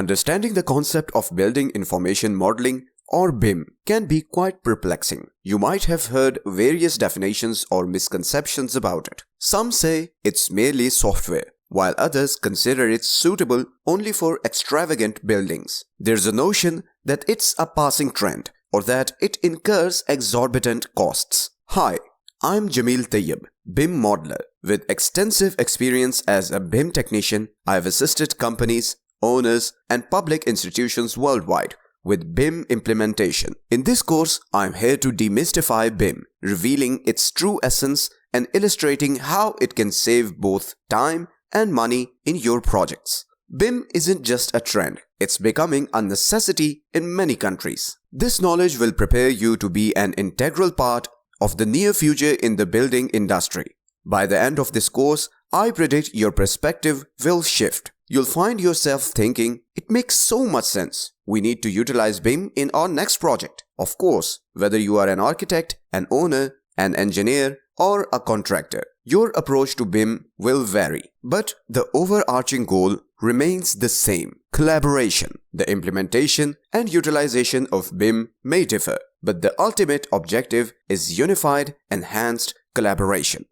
Understanding the concept of building information modeling or BIM can be quite perplexing. You might have heard various definitions or misconceptions about it. Some say it's merely software, while others consider it suitable only for extravagant buildings. There's a notion that it's a passing trend or that it incurs exorbitant costs. Hi, I'm Jamil Tayyab, BIM Modeler. With extensive experience as a BIM technician, I've assisted companies, owners, and public institutions worldwide with BIM implementation. In this course, I'm here to demystify BIM, revealing its true essence and illustrating how it can save both time and money in your projects. BIM isn't just a trend, it's becoming a necessity in many countries. This knowledge will prepare you to be an integral part of the near future in the building industry. By the end of this course, I predict your perspective will shift. You'll find yourself thinking, it makes so much sense. We need to utilize BIM in our next project. Of course, whether you are an architect, an owner, an engineer, or a contractor, your approach to BIM will vary. But the overarching goal remains the same: collaboration. The implementation and utilization of BIM may differ, but the ultimate objective is unified, enhanced collaboration.